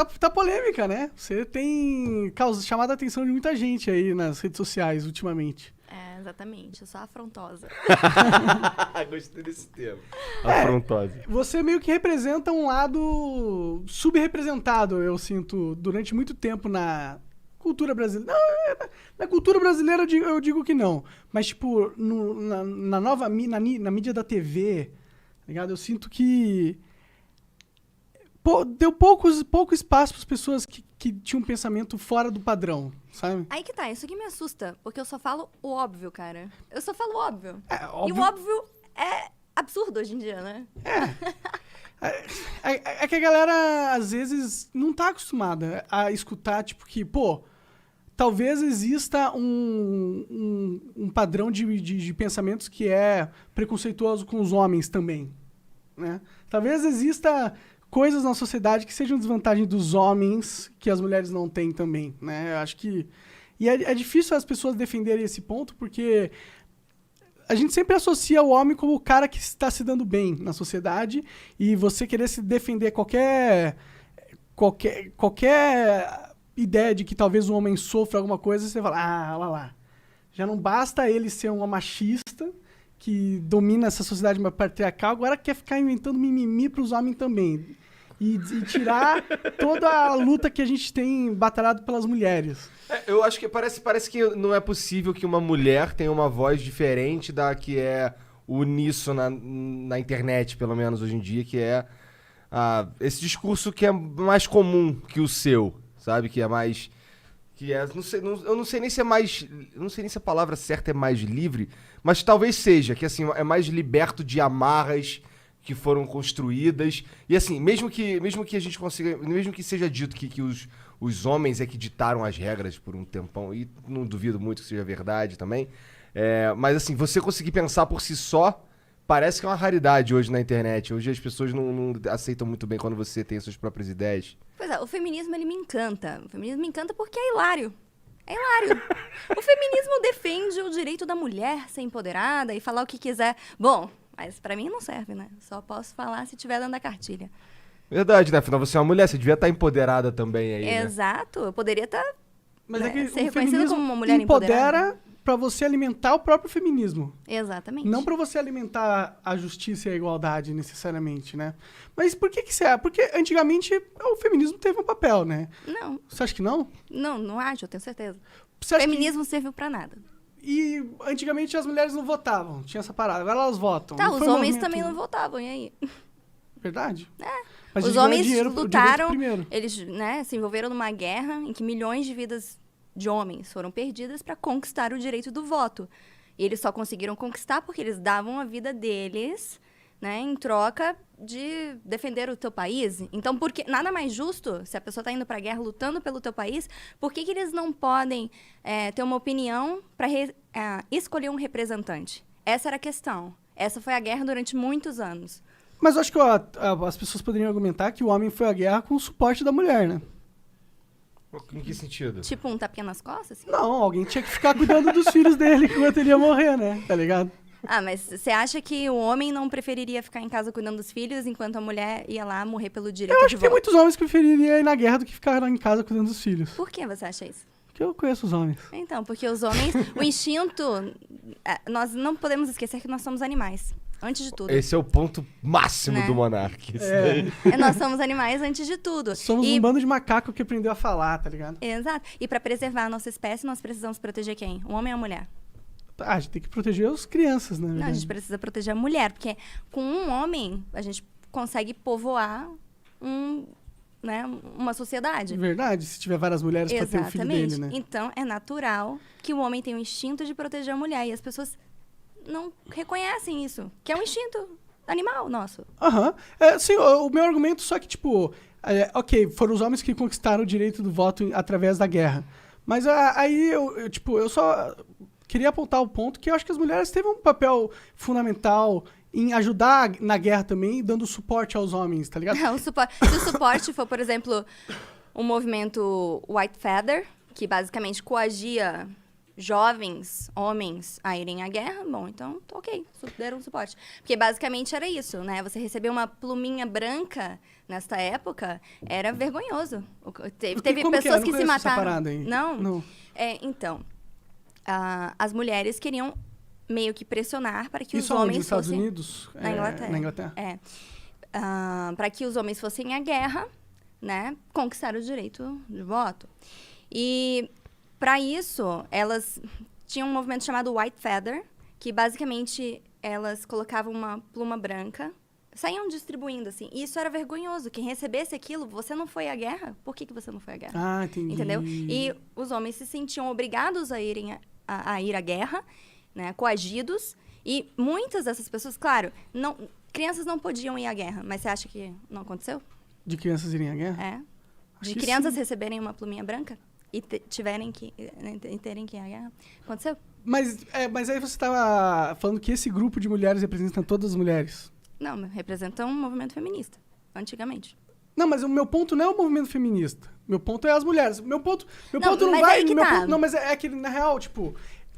tá polêmica, né? Você tem chamado a atenção de muita gente aí nas redes sociais ultimamente. É, exatamente. Eu sou afrontosa. Gostei desse termo. Afrontosa. Você meio que representa um lado subrepresentado, eu sinto, durante muito tempo na cultura brasileira. Não, na cultura brasileira eu digo que não. Mas, tipo, na mídia da TV, tá ligado? Eu sinto que deu pouco espaço para as pessoas que tinham um pensamento fora do padrão, sabe? Aí que tá, isso aqui me assusta, porque eu só falo o óbvio, cara. Eu só falo o óbvio. Óbvio. E o óbvio é absurdo hoje em dia, né? É que a galera, às vezes, não tá acostumada a escutar, tipo, que, pô, talvez exista um padrão de pensamentos que é preconceituoso com os homens também, né? Talvez exista coisas na sociedade que sejam desvantagem dos homens que as mulheres não têm também, né? Eu acho que... E é difícil as pessoas defenderem esse ponto, porque a gente sempre associa o homem como o cara que está se dando bem na sociedade, e você querer se defender qualquer ideia de que talvez o homem sofra alguma coisa, você fala, olha lá. Já não basta ele ser uma machista que domina essa sociedade patriarcal, agora quer ficar inventando mimimi para os homens também. E tirar toda a luta que a gente tem batalhado pelas mulheres. Eu acho que parece que não é possível que uma mulher tenha uma voz diferente da que é uníssona na internet, pelo menos hoje em dia, que é esse discurso que é mais comum que o seu, sabe? Que é mais... eu não sei nem se é mais... Eu não sei nem se a palavra certa é mais livre, mas talvez seja, que assim, é mais liberto de amarras que foram construídas. E assim, mesmo que a gente consiga... Mesmo que seja dito que os homens é que ditaram as regras por um tempão, e não duvido muito que seja verdade também, mas assim, você conseguir pensar por si só, parece que é uma raridade hoje na internet. Hoje as pessoas não aceitam muito bem quando você tem suas próprias ideias. Pois é, o feminismo, ele me encanta. O feminismo me encanta porque é hilário. É hilário. O feminismo defende o direito da mulher ser empoderada e falar o que quiser. Bom, mas pra mim não serve, né? Só posso falar se tiver dentro da cartilha. Verdade, né? Afinal, você é uma mulher, você devia estar empoderada também aí, né? Exato. Eu poderia estar Mas ser reconhecida como uma mulher empoderada. Empodera pra você alimentar o próprio feminismo. Exatamente. Não pra você alimentar a justiça e a igualdade, necessariamente, né? Mas por que você... Porque antigamente o feminismo teve um papel, né? Não. Você acha que não? Não acho, eu tenho certeza. Você O acha feminismo serviu pra nada. E antigamente as mulheres não votavam, tinha essa parada. Agora elas votam. Tá, Não os foi um homens movimento- também não votavam, e aí? Verdade? Os Mas eles ganham homens dinheiro- o direito lutaram, primeiro. eles se envolveram numa guerra em que milhões de vidas de homens foram perdidas para conquistar o direito do voto. E eles só conseguiram conquistar porque eles davam a vida deles, né, em troca de defender o teu país. Então, porque nada mais justo, se a pessoa está indo para a guerra lutando pelo teu país, por que eles não podem ter uma opinião para escolher um representante? Essa era a questão. Essa foi a guerra durante muitos anos. Mas eu acho que as pessoas poderiam argumentar que o homem foi à guerra com o suporte da mulher, né? Em que sentido? Tipo um tapinha nas costas? Assim? Não, alguém tinha que ficar cuidando dos filhos dele enquanto ele ia morrer, né? Tá ligado? Ah, mas você acha que o homem não preferiria ficar em casa cuidando dos filhos enquanto a mulher ia lá morrer pelo direito Eu acho de que tem voto? muitos homens que prefeririam ir na guerra do que ficar em casa cuidando dos filhos. Por que você acha isso? Porque eu conheço os homens. Então, porque os homens, o instinto, nós não podemos esquecer que nós somos animais, antes de tudo. Esse é o ponto máximo Né? do Monark. Isso daí. Nós somos animais antes de tudo. Somos E- um bando de macaco que aprendeu a falar, tá ligado? Exato. E para preservar a nossa espécie, nós precisamos proteger quem? O homem ou a mulher? A gente tem que proteger as crianças, né? Não, a gente precisa proteger a mulher, porque com um homem a gente consegue povoar uma sociedade. Verdade, se tiver várias mulheres pra ter o filho dele, né? Então, é natural que o homem tenha o instinto de proteger a mulher. E as pessoas não reconhecem isso, que é um instinto animal nosso. Aham. Sim, o meu argumento só que, tipo... ok, foram os homens que conquistaram o direito do voto através da guerra. Mas aí, eu só queria apontar o ponto que eu acho que as mulheres teve um papel fundamental em ajudar na guerra também, dando suporte aos homens, tá ligado? Se o suporte for, por exemplo, um movimento White Feather, que basicamente coagia jovens homens a irem à guerra, bom, então, ok, deram suporte. Porque basicamente era isso, né? Você recebeu uma pluminha branca nesta época, era vergonhoso. Teve Como que é? pessoas Não que se conheço essa mataram. parada aí. Não? Então, as mulheres queriam meio que pressionar para que Isso os aonde? homens Nos Estados fossem... Unidos? Na Inglaterra. Na Inglaterra. Para que os homens fossem à guerra, né? Conquistar o direito de voto. E, para isso, elas tinham um movimento chamado White Feather, que, basicamente, elas colocavam uma pluma branca, saíam distribuindo, assim. E isso era vergonhoso. Quem recebesse aquilo, você não foi à guerra? Por que você não foi à guerra? Ah, entendi. Entendeu? E os homens se sentiam obrigados a ir à guerra, né? Coagidos. E muitas dessas pessoas, claro, crianças não podiam ir à guerra. Mas você acha que não aconteceu? De crianças irem à guerra? É. Acho De que crianças sim. receberem uma pluminha branca e terem que ir à guerra. Aconteceu? Mas aí você estava falando que esse grupo de mulheres representa todas as mulheres. Não, representam um movimento feminista, antigamente. Não, mas o meu ponto não é o movimento feminista. Meu ponto é as mulheres. Meu ponto não mas vai... aí que meu tá. ponto, não, mas é que, na real, tipo...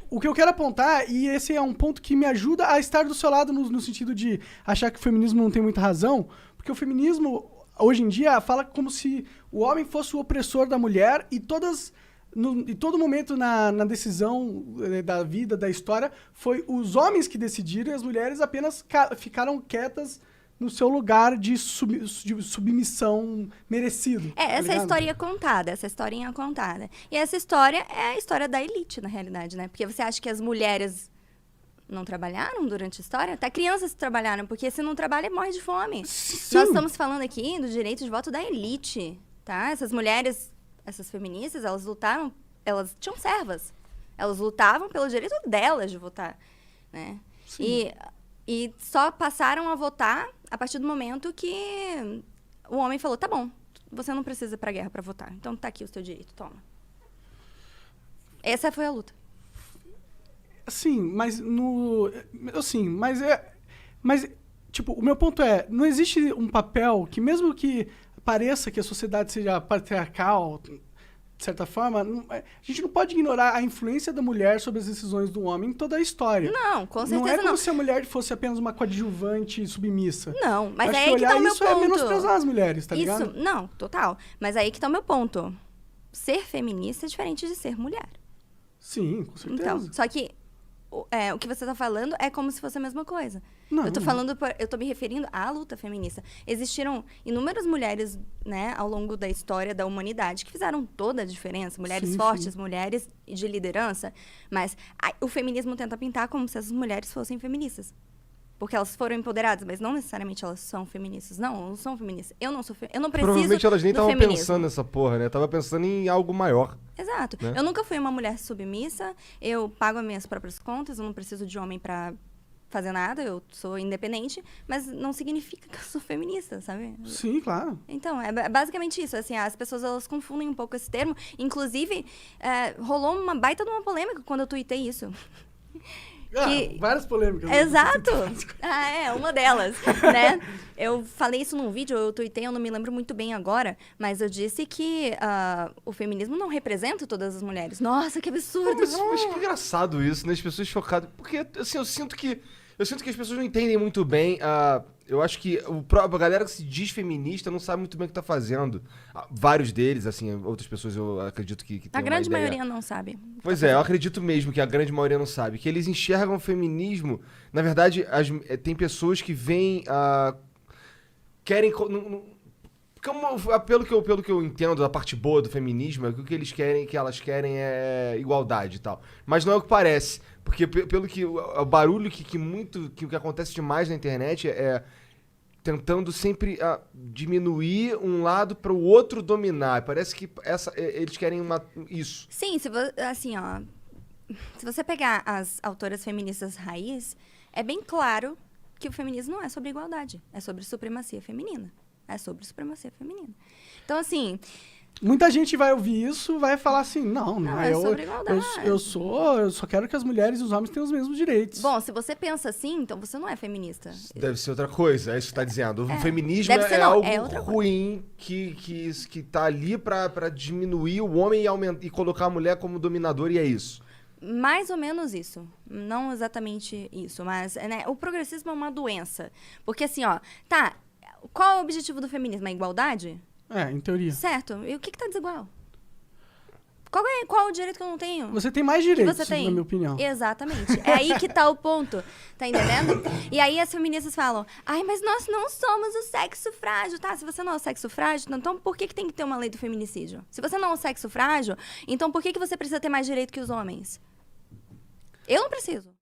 O que eu quero apontar, e esse é um ponto que me ajuda a estar do seu lado no sentido de achar que o feminismo não tem muita razão, porque o feminismo, hoje em dia, fala como se o homem fosse o opressor da mulher e todo momento na decisão da vida, da história, foi os homens que decidiram e as mulheres apenas ficaram quietas no seu lugar de submissão merecido. Essa é a historinha contada. E essa história é a história da elite, na realidade, né? Porque você acha que as mulheres não trabalharam durante a história? Até crianças trabalharam, porque se não trabalha, morre de fome. Sim. Nós estamos falando aqui do direito de voto da elite, tá? Essas mulheres, essas feministas, elas lutaram, elas tinham servas. Elas lutavam pelo direito delas de votar, né? Sim. E só passaram a votar a partir do momento que o homem falou, tá bom, você não precisa ir pra guerra pra votar. Então tá aqui o seu direito, toma. Essa foi a luta. Sim, mas mas tipo, o meu ponto é, não existe um papel que mesmo que pareça que a sociedade seja patriarcal, de certa forma, a gente não pode ignorar a influência da mulher sobre as decisões do homem em toda a história. Não, com certeza não. É como não. se a mulher fosse apenas uma coadjuvante submissa. Não, mas Acho é que aí que tá olhar o meu isso é ponto. menosprezar as mulheres, tá ligado? Não, total. Mas aí que tá o meu ponto. Ser feminista é diferente de ser mulher. Sim, com certeza. Então, só que o que você tá falando é como se fosse a mesma coisa. Não. Eu tô me referindo à luta feminista. Existiram inúmeras mulheres, né, ao longo da história da humanidade que fizeram toda a diferença. Mulheres Sim, fortes, sim. mulheres de liderança. Mas o feminismo tenta pintar como se essas mulheres fossem feministas. Porque elas foram empoderadas, mas não necessariamente elas são feministas. Não são feministas. Eu não preciso Provavelmente elas nem do estavam feminismo. pensando nessa porra, né? Tava pensando em algo maior. Exato. Né? Eu nunca fui uma mulher submissa, eu pago as minhas próprias contas, eu não preciso de homem pra fazer nada, eu sou independente, mas não significa que eu sou feminista, sabe? Sim, claro. Então, é basicamente isso, assim, as pessoas, elas confundem um pouco esse termo, inclusive, rolou uma baita de uma polêmica quando eu tuitei isso. Várias polêmicas. Exato! Uma delas, né? Eu falei isso num vídeo, eu tuitei, eu não me lembro muito bem agora, mas eu disse que o feminismo não representa todas as mulheres. Nossa, que absurdo! Mas que engraçado isso, né? As pessoas chocadas. Porque, assim, eu sinto que as pessoas não entendem muito bem. Eu acho que a galera que se diz feminista não sabe muito bem o que tá fazendo. Vários deles, assim, outras pessoas eu acredito que tem A grande uma ideia. maioria não sabe. Pois é, eu acredito mesmo que a grande maioria não sabe. Que eles enxergam o feminismo... Na verdade, tem pessoas que veem... querem... Pelo que eu entendo da parte boa do feminismo, é que o que elas querem é igualdade e tal. Mas não é o que parece. Porque pelo que o barulho que o que acontece demais na internet é tentando sempre diminuir um lado para o outro dominar. Parece que eles querem isso. Sim, assim, ó, se você pegar as autoras feministas raiz, é bem claro que o feminismo não é sobre igualdade, é sobre supremacia feminina. É sobre supremacia feminina. Então, assim... Muita gente vai ouvir isso, vai falar assim, não é sobre igualdade. Eu só quero que as mulheres e os homens tenham os mesmos direitos. Bom, se você pensa assim, então você não é feminista. Deve ser outra coisa, é isso que você tá dizendo. O feminismo deve ser, é não, algo é outra ruim que tá ali pra diminuir o homem e colocar a mulher como dominadora, e é isso. Mais ou menos isso. Não exatamente isso, mas né, o progressismo é uma doença. Porque assim, ó, qual é o objetivo do feminismo? A igualdade? Em teoria. Certo. E o que tá desigual? Qual é o direito que eu não tenho? Você tem mais Que direitos, você tem? na minha opinião. Exatamente. É aí que tá o ponto. Tá entendendo? E aí as feministas falam, ai, mas nós não somos o sexo frágil, tá? Se você não é o sexo frágil, então por que tem que ter uma lei do feminicídio? Se você não é o sexo frágil, então por que você precisa ter mais direito que os homens? Eu não preciso.